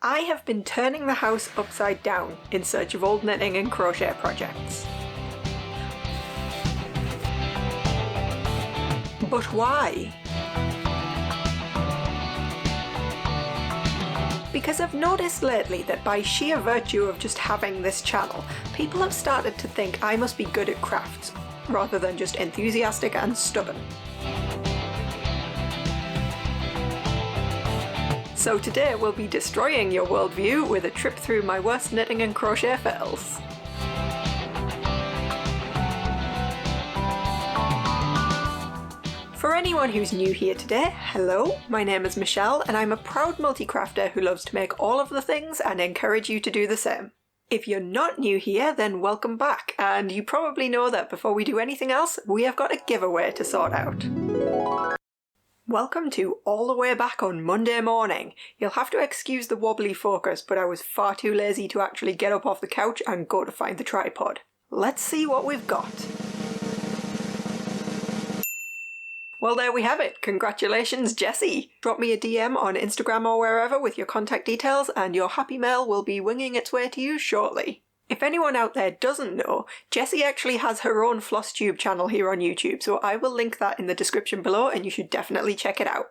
I have been turning the house upside down in search of old knitting and crochet projects. But why? Because I've noticed lately that by sheer virtue of just having this channel, people have started to think I must be good at crafts, rather than just enthusiastic and stubborn. So today we'll be destroying your worldview with a trip through my worst knitting and crochet fails. For anyone who's new here today, hello, my name is Michelle and I'm a proud multi-crafter who loves to make all of the things and encourage you to do the same. If you're not new here, then welcome back, and you probably know that before we do anything else, we have got a giveaway to sort out. Welcome to All the Way Back on Monday morning. You'll have to excuse the wobbly focus, but I was far too lazy to actually get up off the couch and go to find the tripod. Let's see what we've got. Well, there we have it. Congratulations, Jessie! Drop me a DM on Instagram or wherever with your contact details and your happy mail will be winging its way to you shortly. If anyone out there doesn't know, Jessie actually has her own FlossTube channel here on YouTube, so I will link that in the description below and you should definitely check it out.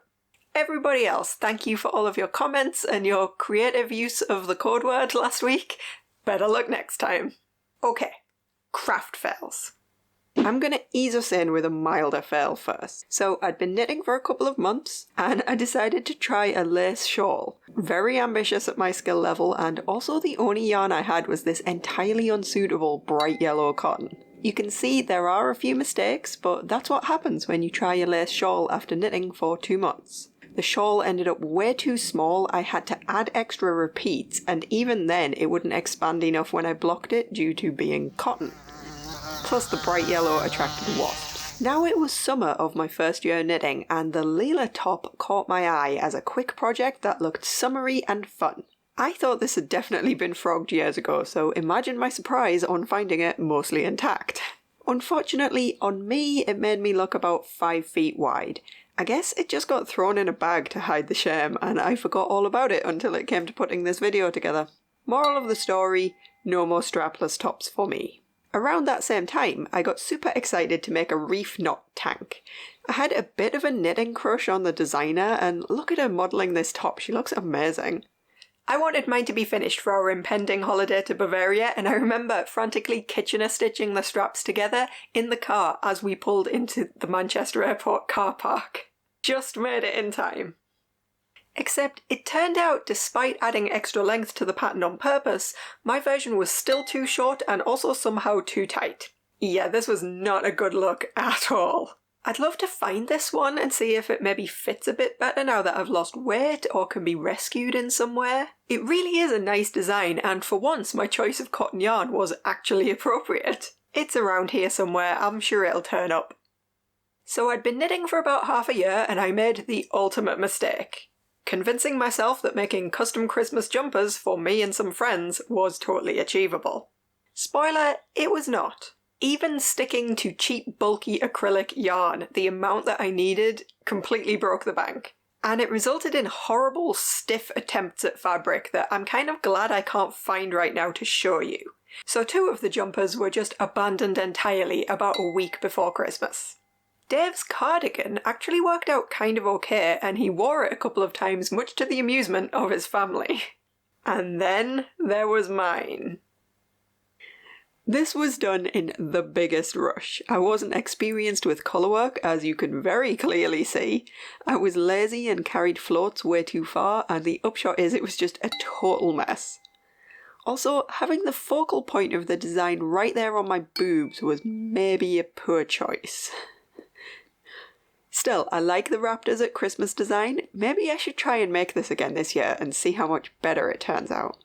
Everybody else, thank you for all of your comments and your creative use of the code word last week. Better luck next time. Okay, craft fails. I'm going to ease us in with a milder fail first. So I'd been knitting for a couple of months and I decided to try a lace shawl. Very ambitious at my skill level, and also the only yarn I had was this entirely unsuitable bright yellow cotton. You can see there are a few mistakes, but that's what happens when you try a lace shawl after knitting for 2 months. The shawl ended up way too small, I had to add extra repeats, and even then it wouldn't expand enough when I blocked it due to being cotton. Plus the bright yellow attracted wasps. Now it was summer of my first year knitting and the Leela top caught my eye as a quick project that looked summery and fun. I thought this had definitely been frogged years ago, so imagine my surprise on finding it mostly intact. Unfortunately, on me it made me look about 5 feet wide. I guess it just got thrown in a bag to hide the shame and I forgot all about it until it came to putting this video together. Moral of the story, no more strapless tops for me. Around that same time, I got super excited to make a reef knot tank. I had a bit of a knitting crush on the designer, and look at her modelling this top, she looks amazing. I wanted mine to be finished for our impending holiday to Bavaria, and I remember frantically Kitchener stitching the straps together in the car as we pulled into the Manchester Airport car park. Just made it in time. Except it turned out, despite adding extra length to the pattern on purpose, my version was still too short and also somehow too tight. Yeah, this was not a good look at all. I'd love to find this one and see if it maybe fits a bit better now that I've lost weight or can be rescued in some way. It really is a nice design, and for once my choice of cotton yarn was actually appropriate. It's around here somewhere, I'm sure it'll turn up. So I'd been knitting for about half a year and I made the ultimate mistake. Convincing myself that making custom Christmas jumpers for me and some friends was totally achievable. Spoiler, it was not. Even sticking to cheap bulky acrylic yarn, the amount that I needed completely broke the bank. And it resulted in horrible stiff attempts at fabric that I'm kind of glad I can't find right now to show you. So 2 of the jumpers were just abandoned entirely about a week before Christmas. Dave's cardigan actually worked out kind of okay and he wore it a couple of times much to the amusement of his family. And then there was mine. This was done in the biggest rush. I wasn't experienced with colourwork, as you can very clearly see. I was lazy and carried floats way too far, and the upshot is it was just a total mess. Also, having the focal point of the design right there on my boobs was maybe a poor choice. Still, I like the raptors at Christmas design. Maybe I should try and make this again this year and see how much better it turns out.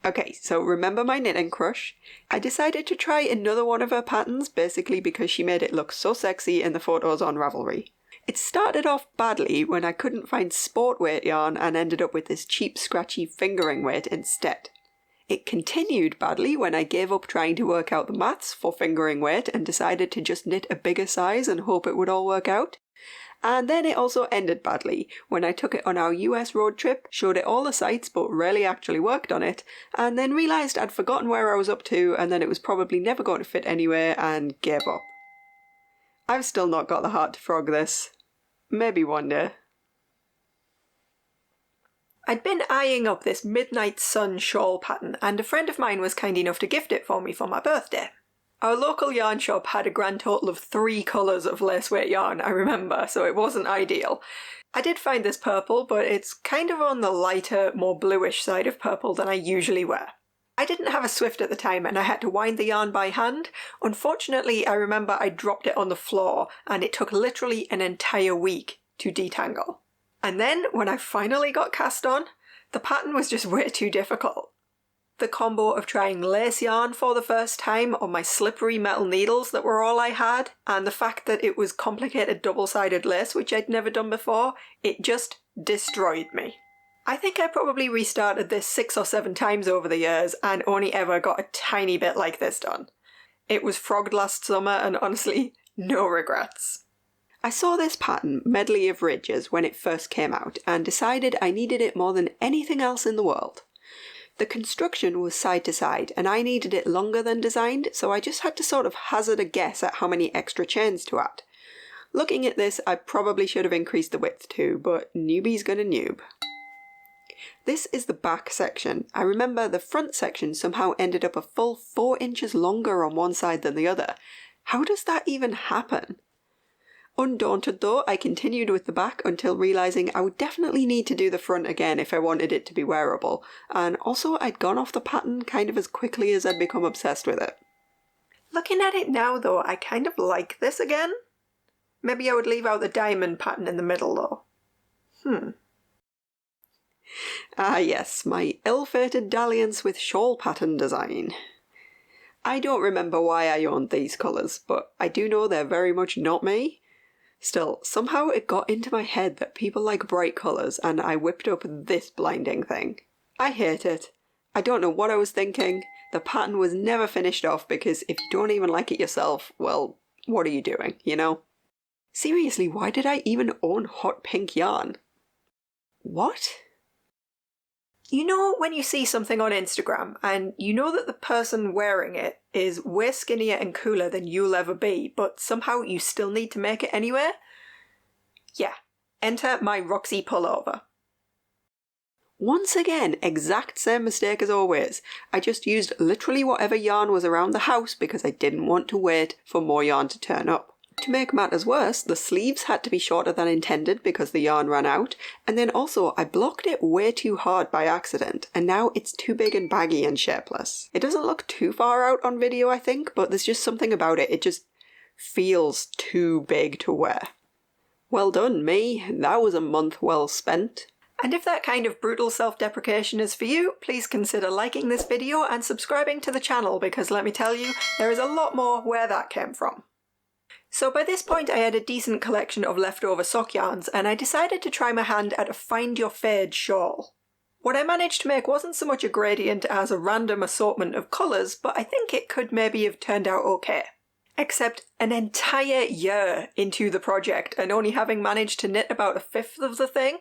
Okay, so remember my knitting crush? I decided to try another one of her patterns basically because she made it look so sexy in the photos on Ravelry. It started off badly when I couldn't find sport weight yarn and ended up with this cheap scratchy fingering weight instead. It continued badly when I gave up trying to work out the maths for fingering weight and decided to just knit a bigger size and hope it would all work out. And then it also ended badly when I took it on our US road trip, showed it all the sights but rarely actually worked on it, and then realised I'd forgotten where I was up to and then it was probably never going to fit anywhere and gave up. I've still not got the heart to frog this. Maybe one day. I'd been eyeing up this Midnight Sun shawl pattern and a friend of mine was kind enough to gift it for me for my birthday. Our local yarn shop had a grand total of 3 colours of lace weight yarn, I remember, so it wasn't ideal. I did find this purple, but it's kind of on the lighter, more bluish side of purple than I usually wear. I didn't have a Swift at the time and I had to wind the yarn by hand. Unfortunately, I remember I dropped it on the floor and it took literally an entire week to detangle. And then, when I finally got cast on, the pattern was just way too difficult. The combo of trying lace yarn for the first time on my slippery metal needles that were all I had, and the fact that it was complicated double-sided lace, which I'd never done before, it just destroyed me. I think I probably restarted this 6 or 7 times over the years and only ever got a tiny bit like this done. It was frogged last summer and honestly, no regrets. I saw this pattern, Medley of Ridges, when it first came out and decided I needed it more than anything else in the world. The construction was side to side and I needed it longer than designed, so I just had to sort of hazard a guess at how many extra chains to add. Looking at this, I probably should have increased the width too, but newbie's gonna noob. This is the back section. I remember the front section somehow ended up a full 4 inches longer on one side than the other. How does that even happen? Undaunted though, I continued with the back until realising I would definitely need to do the front again if I wanted it to be wearable, and also I'd gone off the pattern kind of as quickly as I'd become obsessed with it. Looking at it now though, I kind of like this again. Maybe I would leave out the diamond pattern in the middle though. Ah yes, my ill-fated dalliance with shawl pattern design. I don't remember why I owned these colours, but I do know they're very much not me. Still, somehow it got into my head that people like bright colours and I whipped up this blinding thing. I hate it. I don't know what I was thinking. The pattern was never finished off because if you don't even like it yourself, well, what are you doing, you know? Seriously, why did I even own hot pink yarn? What? You know when you see something on Instagram and you know that the person wearing it is way skinnier and cooler than you'll ever be, but somehow you still need to make it anyway? Yeah, enter my Roxy pullover. Once again, exact same mistake as always. I just used literally whatever yarn was around the house because I didn't want to wait for more yarn to turn up. To make matters worse, the sleeves had to be shorter than intended because the yarn ran out, and then also I blocked it way too hard by accident, and now it's too big and baggy and shapeless. It doesn't look too far out on video, I think, but there's just something about it, it just feels too big to wear. Well done, me. That was a month well spent. And if that kind of brutal self-deprecation is for you, please consider liking this video and subscribing to the channel because let me tell you, there is a lot more where that came from. So by this point I had a decent collection of leftover sock yarns and I decided to try my hand at a find your fade shawl. What I managed to make wasn't so much a gradient as a random assortment of colours, but I think it could maybe have turned out okay. Except an entire year into the project and only having managed to knit about 1/5 of the thing,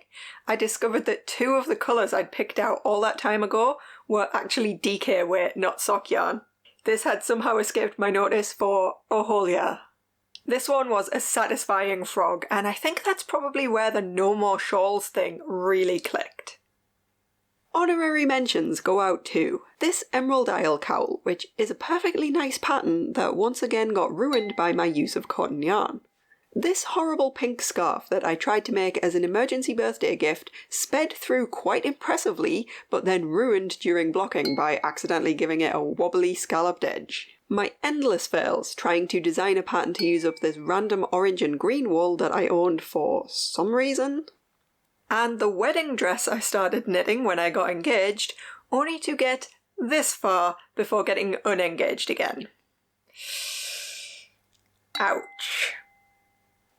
I discovered that 2 of the colours I'd picked out all that time ago were actually DK weight, not sock yarn. This had somehow escaped my notice for a whole year. This one was a satisfying frog, and I think that's probably where the no more shawls thing really clicked. Honorary mentions go out to this Emerald Isle cowl, which is a perfectly nice pattern that once again got ruined by my use of cotton yarn. This horrible pink scarf that I tried to make as an emergency birthday gift sped through quite impressively, but then ruined during blocking by accidentally giving it a wobbly scalloped edge. My endless fails trying to design a pattern to use up this random orange and green wool that I owned for some reason. And the wedding dress I started knitting when I got engaged, only to get this far before getting unengaged again. Ouch.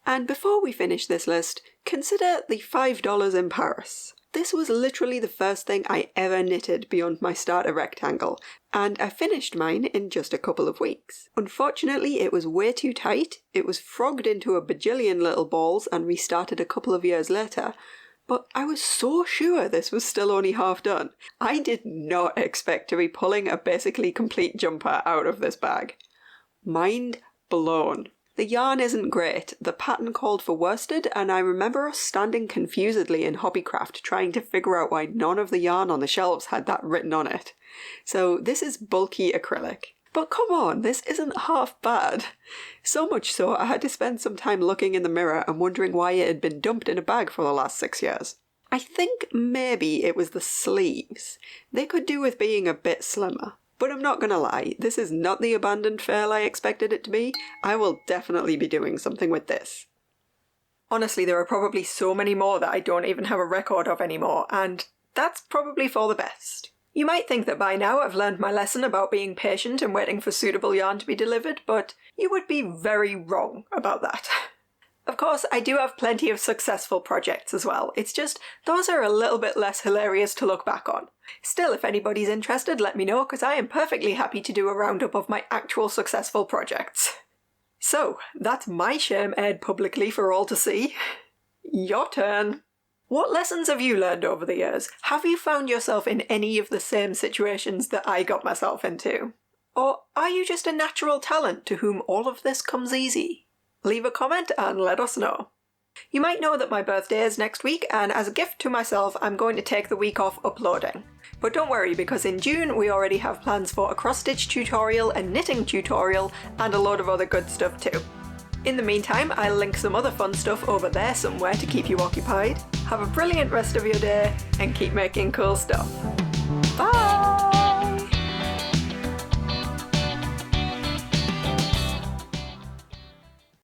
And before we finish this list, consider the $5 in Paris. This was literally the first thing I ever knitted beyond my starter rectangle, and I finished mine in just a couple of weeks. Unfortunately, it was way too tight, it was frogged into a bajillion little balls and restarted a couple of years later, but I was so sure this was still only half done. I did not expect to be pulling a basically complete jumper out of this bag. Mind blown. The yarn isn't great, the pattern called for worsted, and I remember us standing confusedly in Hobbycraft trying to figure out why none of the yarn on the shelves had that written on it. So this is bulky acrylic. But come on, this isn't half bad. So much so I had to spend some time looking in the mirror and wondering why it had been dumped in a bag for the last 6 years. I think maybe it was the sleeves. They could do with being a bit slimmer. But I'm not gonna lie, this is not the abandoned fail I expected it to be. I will definitely be doing something with this. Honestly, there are probably so many more that I don't even have a record of anymore, and that's probably for the best. You might think that by now I've learned my lesson about being patient and waiting for suitable yarn to be delivered, but you would be very wrong about that. Of course, I do have plenty of successful projects as well, it's just those are a little bit less hilarious to look back on. Still, if anybody's interested, let me know, because I am perfectly happy to do a roundup of my actual successful projects. So, that's my shame aired publicly for all to see. Your turn. What lessons have you learned over the years? Have you found yourself in any of the same situations that I got myself into? Or are you just a natural talent to whom all of this comes easy? Leave a comment and let us know. You might know that my birthday is next week, and as a gift to myself I'm going to take the week off uploading. But don't worry, because in June we already have plans for a cross-stitch tutorial, a knitting tutorial, and a load of other good stuff too. In the meantime, I'll link some other fun stuff over there somewhere to keep you occupied. Have a brilliant rest of your day, and keep making cool stuff.